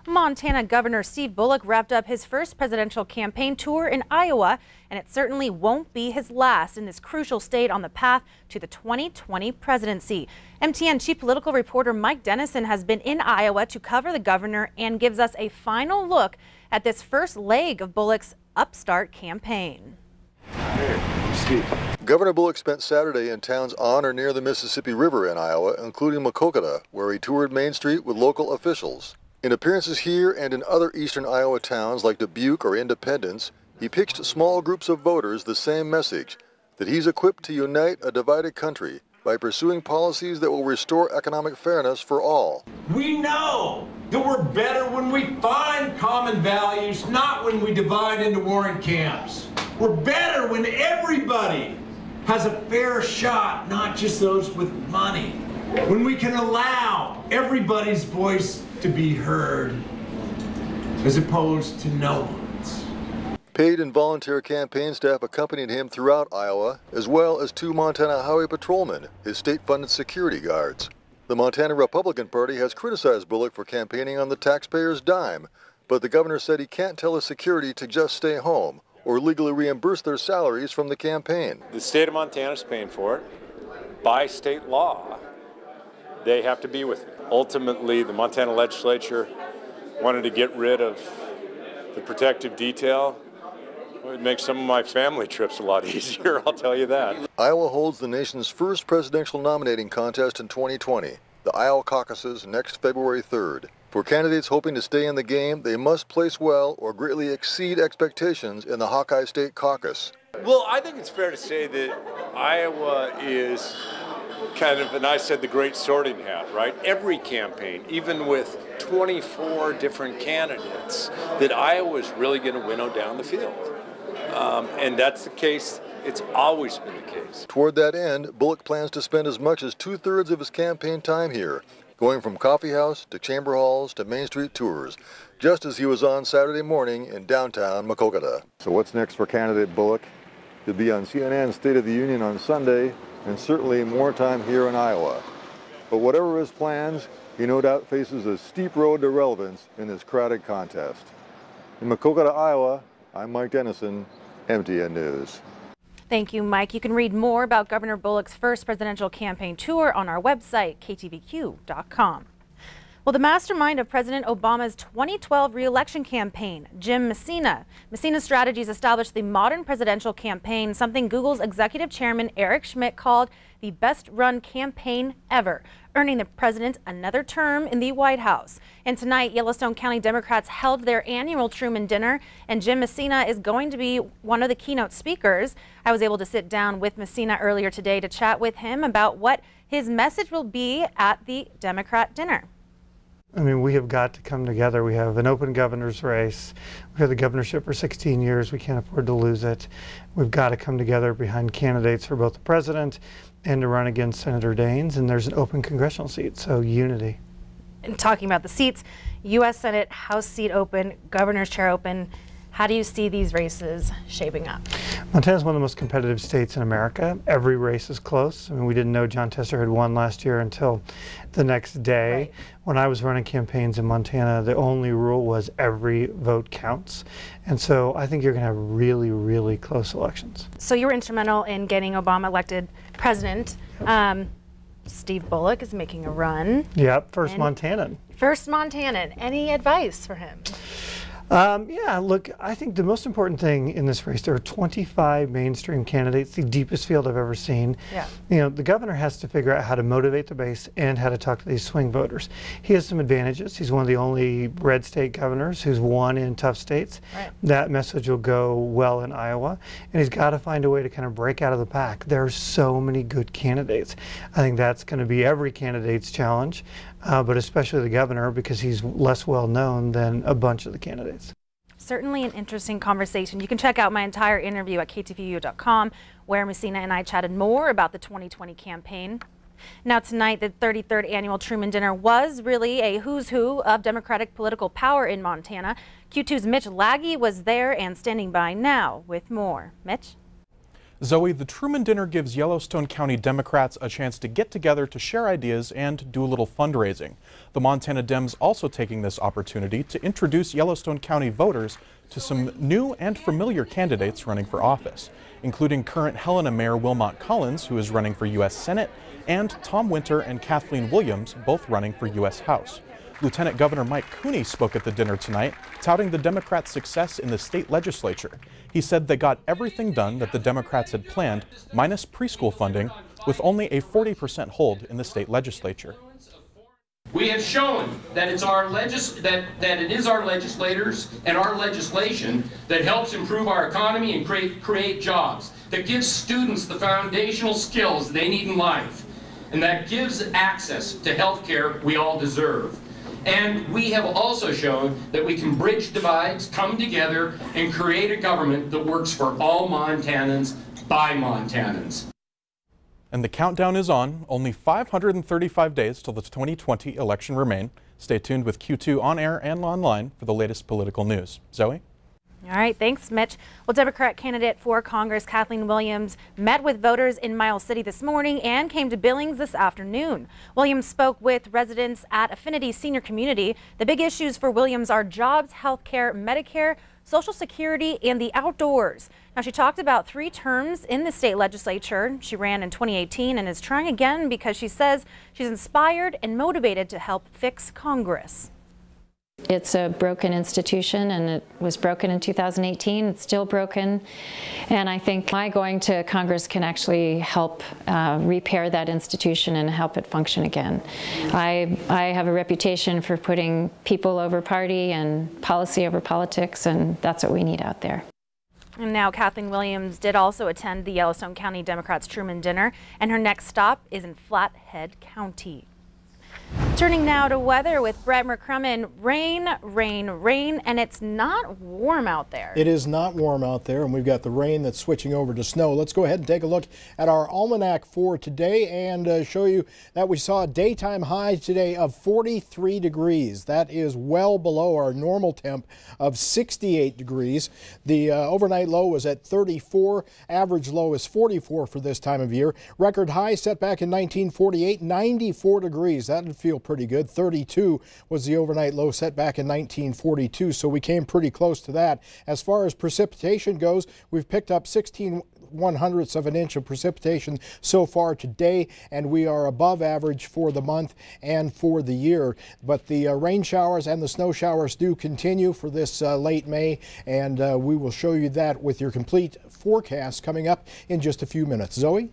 Montana Governor Steve Bullock wrapped up his first presidential campaign tour in Iowa, and it certainly won't be his last in this crucial state on the path to the 2020 presidency. MTN chief political reporter Mike Dennison has been in Iowa to cover the governor and gives us a final look at this first leg of Bullock's upstart campaign. Hey, Steve. Governor Bullock spent Saturday in towns on or near the Mississippi River in Iowa, including Maquoketa, where he toured Main Street with local officials. In appearances here and in other eastern Iowa towns like Dubuque or Independence, he pitched small groups of voters the same message, that he's equipped to unite a divided country by pursuing policies that will restore economic fairness for all. We know that we're better when we find common values, not when we divide into warring camps. We're better when everybody has a fair shot, not just those with money. When we can allow everybody's voice to be heard, as opposed to no one's. Paid and volunteer campaign staff accompanied him throughout Iowa, as well as 2 Montana Highway Patrolmen, his state-funded security guards. The Montana Republican Party has criticized Bullock for campaigning on the taxpayer's dime, but the governor said he can't tell his security to just stay home or legally reimburse their salaries from the campaign. The state of Montana is paying for it by state law. They have to be with me. Ultimately, the Montana legislature wanted to get rid of the protective detail. It would make some of my family trips a lot easier, I'll tell you that. Iowa holds the nation's first presidential nominating contest in 2020, the Iowa caucuses next February 3rd. For candidates hoping to stay in the game, they must place well or greatly exceed expectations in the Hawkeye State Caucus. Well, I think it's fair to say that Iowa is kind of, and I said the great sorting hat, right? Every campaign, even with 24 different candidates, that Iowa is really going to winnow down the field. And that's the case. It's always been the case. Toward that end, Bullock plans to spend as much as 2/3 of his campaign time here, going from coffee house to chamber halls to Main Street tours, just as he was on Saturday morning in downtown Maquoketa. So what's next for candidate Bullock? He'll be on CNN's State of the Union on Sunday, and certainly more time here in Iowa. But whatever his plans, he no doubt faces a steep road to relevance in this crowded contest. In Maquoketa, Iowa, I'm Mike Dennison, MTN News. Thank you, Mike. You can read more about Governor Bullock's first presidential campaign tour on our website, ktvq.com. Well, the mastermind of President Obama's 2012 re-election campaign, Jim Messina. Messina's strategies established the modern presidential campaign, something Google's executive chairman Eric Schmidt called the best-run campaign ever, earning the president another term in the White House. And tonight, Yellowstone County Democrats held their annual Truman Dinner, and Jim Messina is going to be one of the keynote speakers. I was able to sit down with Messina earlier today to chat with him about what his message will be at the Democrat dinner. I mean, we have got to come together. We have an open governor's race. We've had the governorship for 16 years. We can't afford to lose it. We've got to come together behind candidates for both the president and to run against Senator Daines. And there's an open congressional seat, so unity. And talking about the seats, U.S. Senate, House seat open, governor's chair open. How do you see these races shaping up? Montana is one of the most competitive states in America. Every race is close. I mean, we didn't know John Tester had won last year until the next day. Right. When I was running campaigns in Montana, the only rule was every vote counts. And so I think you're going to have really, really close elections. So you were instrumental in getting Obama elected president. Steve Bullock is making a run. Yep, first Montanan. First Montanan. Any advice for him? Yeah, look, I think the most important thing in this race, there are 25 mainstream candidates, the deepest field I've ever seen. Yeah. You know, the governor has to figure out how to motivate the base and how to talk to these swing voters. He has some advantages. He's one of the only red state governors who's won in tough states. Right. That message will go well in Iowa, and he's got to find a way to kind of break out of the pack. There are so many good candidates. I think that's going to be every candidate's challenge, but especially the governor, because he's less well known than a bunch of the candidates. Certainly an interesting conversation. You can check out my entire interview at ktvu.com, where Messina and I chatted more about the 2020 campaign. Now tonight, the 33rd annual Truman Dinner was really a who's who of Democratic political power in Montana. Q2's Mitch Laggy was there and standing by now with more. Mitch? Zoe, the Truman Dinner gives Yellowstone County Democrats a chance to get together to share ideas and do a little fundraising. The Montana Dems also taking this opportunity to introduce Yellowstone County voters to some new and familiar candidates running for office, including current Helena Mayor Wilmot Collins, who is running for U.S. Senate, and Tom Winter and Kathleen Williams, both running for U.S. House. Lieutenant Governor Mike Cooney spoke at the dinner tonight, touting the Democrats' success in the state legislature. He said they got everything done that the Democrats had planned, minus preschool funding, with only a 40% hold in the state legislature. We have shown that it is our legislators and our legislation that helps improve our economy and create jobs, that gives students the foundational skills they need in life, and that gives access to health care we all deserve. And we have also shown that we can bridge divides, come together, and create a government that works for all Montanans by Montanans. And the countdown is on. Only 535 days till the 2020 election remain. Stay tuned with Q2 on air and online for the latest political news. Zoe? All right, thanks, Mitch. Well, Democrat candidate for Congress Kathleen Williams met with voters in Miles City this morning and came to Billings this afternoon. Williams spoke with residents at Affinity Senior Community. The big issues for Williams are jobs, health care, Medicare, Social Security, and the outdoors. Now, she talked about 3 terms in the state legislature. She ran in 2018 and is trying again because she says she's inspired and motivated to help fix Congress. It's a broken institution, and it was broken in 2018. It's still broken, and I think my going to Congress can actually help repair that institution and help it function again. I have a reputation for putting people over party and policy over politics, and that's what we need out there. And now Kathleen Williams did also attend the Yellowstone County Democrats' Truman Dinner, and her next stop is in Flathead County. Turning now to weather with Brett McCrummon. Rain, rain, rain, and it's not warm out there. It is not warm out there, and we've got the rain that's switching over to snow. Let's go ahead and take a look at our almanac for today and show you that we saw a daytime high today of 43 degrees. That is well below our normal temp of 68 degrees. The overnight low was at 34. Average low is 44 for this time of year. Record high set back in 1948, 94 degrees. That would feel pretty good. 32 was the overnight low set back in 1942, so we came pretty close to that. As far as precipitation goes, we've picked up 16/100ths of an inch of precipitation so far today, and we are above average for the month and for the year. But the rain showers and the snow showers do continue for this late May, and we will show you that with your complete forecast coming up in just a few minutes. Zoe?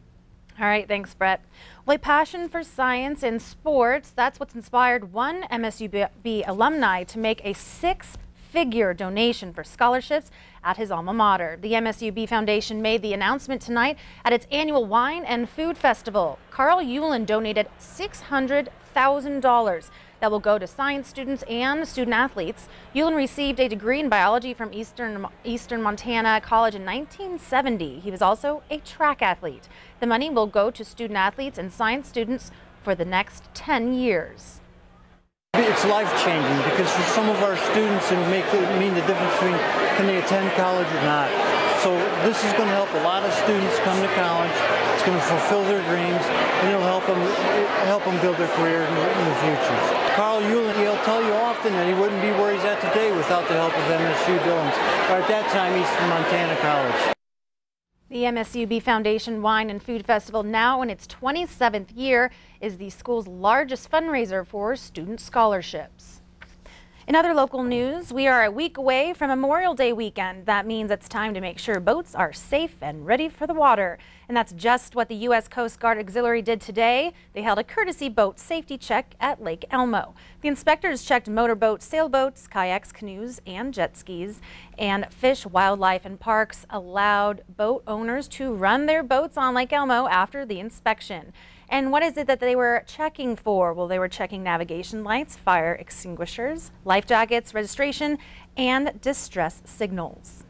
All right, thanks, Brett. Well, a passion for science and sports, that's what's inspired one MSUB alumni to make a 6-figure donation for scholarships at his alma mater. The MSUB Foundation made the announcement tonight at its annual Wine and Food Festival. Carl Yulin donated $600,000 that will go to science students and student athletes. Yulin received a degree in biology from Eastern Montana College in 1970. He was also a track athlete. The money will go to student athletes and science students for the next 10 years. It's life-changing because for some of our students it mean the difference between can they attend college or not. So this is going to help a lot of students come to college. It's going to fulfill their dreams, and it'll help them build their career in the future. Carl Yulin, he'll tell you often that he wouldn't be where he's at today without the help of MSU Billings, or at that time Eastern Montana College. The MSUB Foundation Wine and Food Festival, now in its 27th year, is the school's largest fundraiser for student scholarships. In other local news, we are a week away from Memorial Day weekend. That means it's time to make sure boats are safe and ready for the water. And that's just what the U.S. Coast Guard Auxiliary did today. They held a courtesy boat safety check at Lake Elmo. The inspectors checked motorboats, sailboats, kayaks, canoes, and jet skis. And Fish, Wildlife, and Parks allowed boat owners to run their boats on Lake Elmo after the inspection. And what is it that they were checking for? Well, they were checking navigation lights, fire extinguishers, life jackets, registration, and distress signals.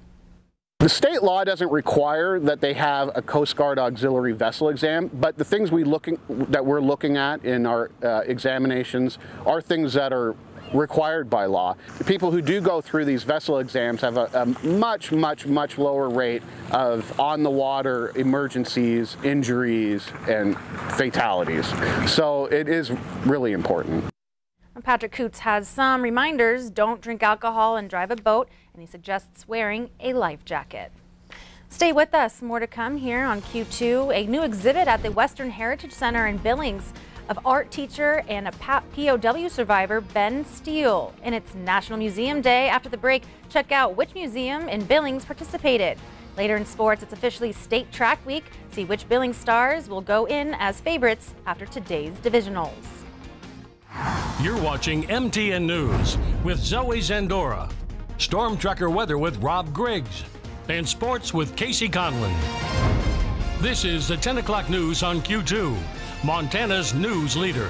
The state law doesn't require that they have a Coast Guard auxiliary vessel exam, but the things we're looking at in our examinations are things that are required by law. The people who do go through these vessel exams have a much lower rate of on-the-water emergencies, injuries, and fatalities. So it is really important. Patrick Coots has some reminders. Don't drink alcohol and drive a boat, and he suggests wearing a life jacket. Stay with us. More to come here on Q2. A new exhibit at the Western Heritage Center in Billings of art teacher and a POW survivor, Ben Steele. In its National Museum Day after the break, check out which museum in Billings participated. Later in sports, it's officially State Track Week. See which Billings stars will go in as favorites after today's divisionals. You're watching MTN News with Zoe Zandora, Storm Tracker weather with Rob Griggs, and sports with Casey Conlon. This is the 10 o'clock news on Q2, Montana's news leader.